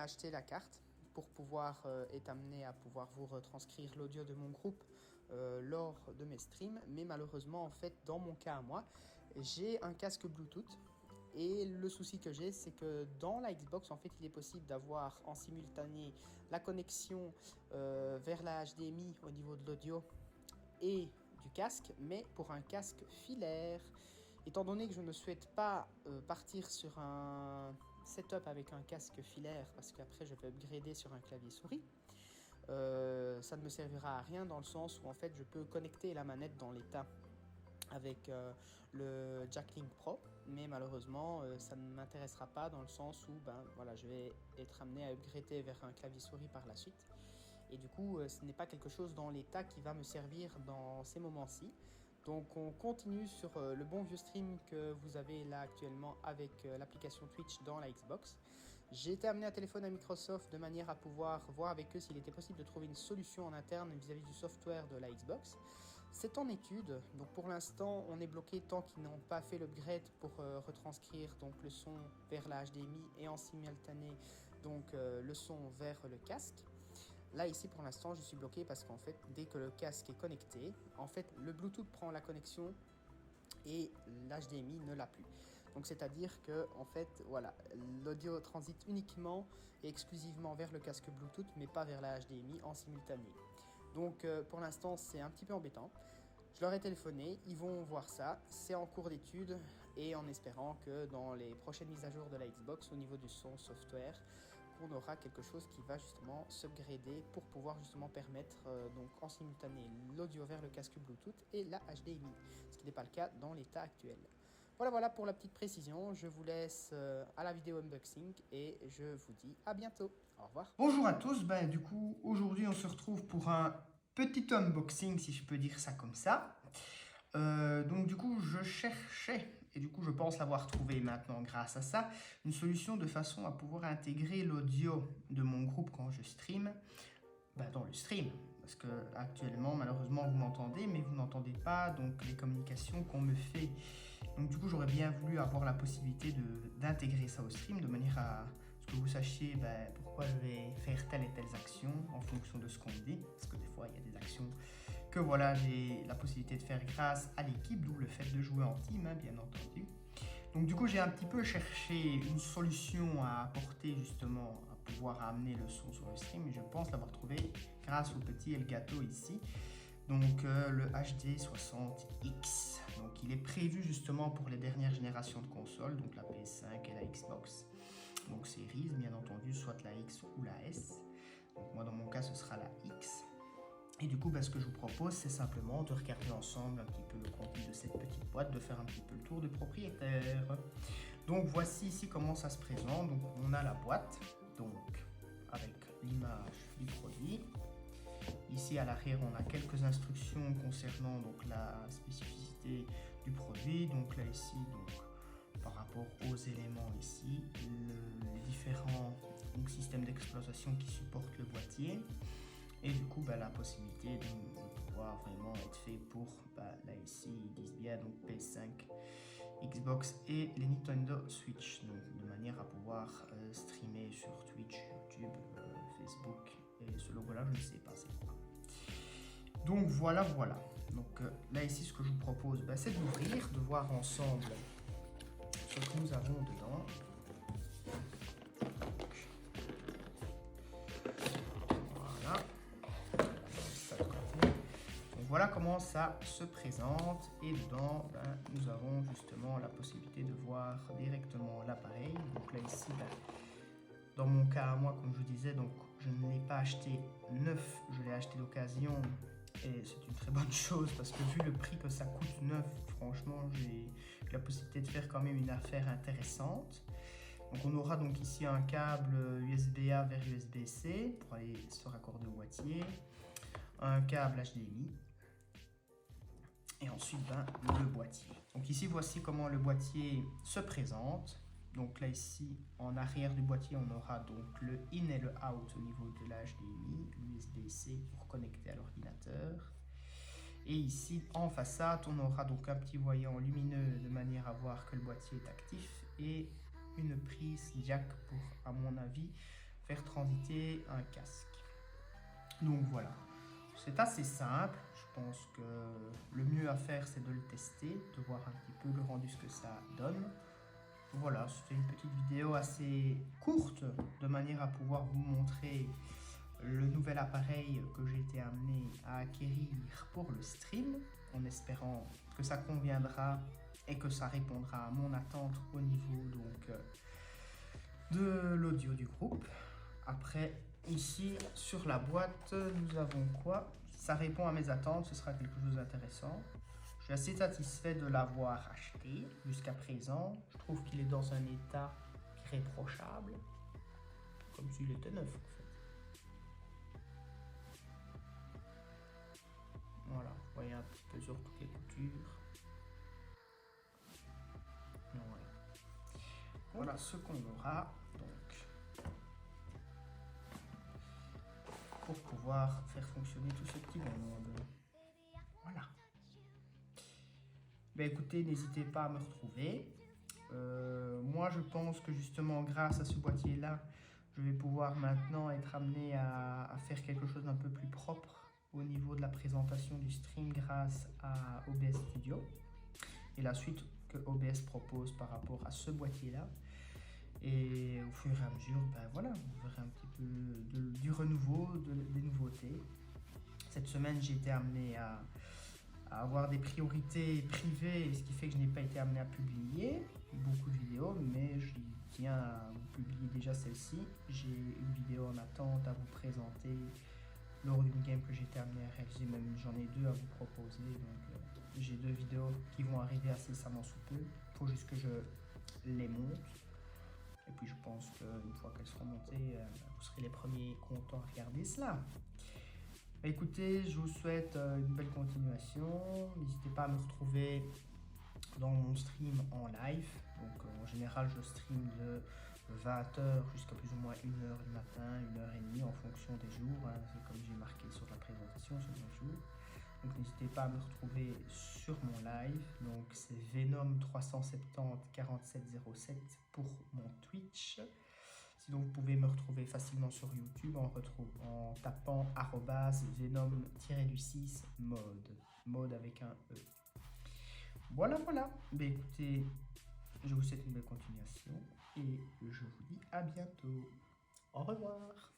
à acheter la carte pour pouvoir être amené à pouvoir vous retranscrire l'audio de mon groupe lors de mes streams. Mais malheureusement, en fait, dans mon cas à moi, j'ai un casque Bluetooth. Et le souci que j'ai, c'est que dans la Xbox, en fait, il est possible d'avoir en simultané la connexion vers la HDMI au niveau de l'audio et du casque, mais pour un casque filaire. Étant donné que je ne souhaite pas partir sur un setup avec un casque filaire, parce qu'après je vais upgrader sur un clavier souris, ça ne me servira à rien dans le sens où en fait je peux connecter la manette dans l'état avec le Jack Link Pro, mais malheureusement ça ne m'intéressera pas dans le sens où voilà, je vais être amené à upgrader vers un clavier souris par la suite. Et du coup, ce n'est pas quelque chose dans l'état qui va me servir dans ces moments-ci. Donc on continue sur le bon vieux stream que vous avez là actuellement avec l'application Twitch dans la Xbox. J'ai été amené à téléphoner à Microsoft de manière à pouvoir voir avec eux s'il était possible de trouver une solution en interne vis-à-vis du software de la Xbox. C'est en étude, donc pour l'instant on est bloqué tant qu'ils n'ont pas fait l'upgrade pour retranscrire donc, le son vers la HDMI et en simultané donc, le son vers le casque. Là ici pour l'instant je suis bloqué parce qu'en fait dès que le casque est connecté, en fait le Bluetooth prend la connexion et l'HDMI ne l'a plus. Donc c'est à dire que en fait voilà, l'audio transite uniquement et exclusivement vers le casque Bluetooth mais pas vers la HDMI en simultané. Donc pour l'instant c'est un petit peu embêtant. Je leur ai téléphoné, ils vont voir ça, c'est en cours d'étude et en espérant que dans les prochaines mises à jour de la Xbox au niveau du son software, on aura quelque chose qui va justement s'upgrader pour pouvoir justement permettre donc en simultané l'audio vers le casque Bluetooth et la HDMI, ce qui n'est pas le cas dans l'état actuel. Voilà pour la petite précision, je vous laisse à la vidéo unboxing et je vous dis à bientôt. Au revoir. Bonjour à tous, du coup aujourd'hui on se retrouve pour un petit unboxing si je peux dire ça comme ça. Donc du coup je cherchais, et du coup je pense l'avoir trouvé maintenant grâce à ça, une solution de façon à pouvoir intégrer l'audio de mon groupe quand je stream dans le stream. Parce que actuellement malheureusement vous m'entendez mais vous n'entendez pas donc les communications qu'on me fait. Donc du coup j'aurais bien voulu avoir la possibilité d'intégrer ça au stream de manière à ce que vous sachiez pourquoi je vais faire telle et telle action en fonction de ce qu'on me dit. Parce que des fois il y a des actions que voilà j'ai la possibilité de faire grâce à l'équipe, d'où le fait de jouer en team bien entendu. Donc du coup j'ai un petit peu cherché une solution à apporter justement à pouvoir amener le son sur le stream et je pense l'avoir trouvé grâce au petit Elgato ici. Donc le HD60X, donc il est prévu justement pour les dernières générations de consoles, donc la PS5 et la Xbox, donc Series bien entendu, soit la X ou la S. Donc moi dans mon cas ce sera la X. Et du coup, ce que je vous propose, c'est simplement de regarder ensemble un petit peu le contenu de cette petite boîte, de faire un petit peu le tour du propriétaire. Donc voici ici comment ça se présente. Donc on a la boîte, donc avec l'image du produit. Ici à l'arrière, on a quelques instructions concernant donc la spécificité du produit. Donc là ici, par rapport aux éléments ici, les différents systèmes d'exploitation qui supportent le boîtier. Et du coup, la possibilité de pouvoir vraiment être fait pour, là ici, ils disent bien, donc PS5, Xbox et les Nintendo Switch. Donc de manière à pouvoir streamer sur Twitch, YouTube, Facebook. Et ce logo-là, je ne sais pas c'est quoi. Donc voilà. Donc là ici, ce que je vous propose, c'est d'ouvrir, de voir ensemble ce que nous avons dedans. Voilà comment ça se présente et dedans nous avons justement la possibilité de voir directement l'appareil. Donc là ici dans mon cas à moi comme je vous disais, donc je ne l'ai pas acheté neuf, je l'ai acheté d'occasion et c'est une très bonne chose parce que vu le prix que ça coûte neuf, franchement j'ai la possibilité de faire quand même une affaire intéressante. Donc on aura donc ici un câble USB-A vers USB-C pour aller se raccorder au boîtier, un câble HDMI. Et ensuite, le boîtier. Donc ici, voici comment le boîtier se présente. Donc là, ici, en arrière du boîtier, on aura donc le in et le out au niveau de la HDMI, l'USB-C pour connecter à l'ordinateur. Et ici, en façade, on aura donc un petit voyant lumineux de manière à voir que le boîtier est actif et une prise jack pour, à mon avis, faire transiter un casque. Donc voilà, c'est assez simple. Je pense que le mieux à faire, c'est de le tester, de voir un petit peu le rendu, ce que ça donne. Voilà, c'était une petite vidéo assez courte, de manière à pouvoir vous montrer le nouvel appareil que j'ai été amené à acquérir pour le stream, en espérant que ça conviendra et que ça répondra à mon attente au niveau donc de l'audio du groupe. Après, ici sur la boîte, nous avons quoi? Ça répond à mes attentes, ce sera quelque chose d'intéressant. Je suis assez satisfait de l'avoir acheté jusqu'à présent. Je trouve qu'il est dans un état irréprochable, comme s'il était neuf en fait. Voilà, vous voyez un petit peu sur toutes les coutures. Voilà ce qu'on aura donc pour pouvoir faire fonctionner tout ce petit monde. Voilà. Ben écoutez, n'hésitez pas à me retrouver. Moi, je pense que justement, grâce à ce boîtier-là, je vais pouvoir maintenant être amené à faire quelque chose d'un peu plus propre au niveau de la présentation du stream grâce à OBS Studio et la suite que OBS propose par rapport à ce boîtier-là. Et au fur et à mesure, ben voilà, vous verrez un petit peu du renouveau, des nouveautés. Cette semaine, j'ai été amené à avoir des priorités privées, ce qui fait que je n'ai pas été amené à publier beaucoup de vidéos, mais je tiens à vous publier déjà celle-ci. J'ai une vidéo en attente à vous présenter lors d'une game que j'ai été amené à réaliser, même j'en ai deux à vous proposer, donc j'ai deux vidéos qui vont arriver incessamment sous peu. Il faut juste que je les monte, et puis je pense qu'une fois qu'elles seront montées, vous serez les premiers contents à regarder cela. Écoutez, je vous souhaite une belle continuation. N'hésitez pas à me retrouver dans mon stream en live. Donc en général, je stream de 20h jusqu'à plus ou moins 1h du matin, 1h30 en fonction des jours. Hein. C'est comme j'ai marqué sur la présentation, sur les jours. Donc n'hésitez pas à me retrouver sur mon live. Donc c'est Venom 370 4707 pour mon Twitch. Sinon, vous pouvez me retrouver facilement sur YouTube en tapant @venom-6 mode avec un E. Voilà. Ben, écoutez, je vous souhaite une belle continuation et je vous dis à bientôt. Au revoir.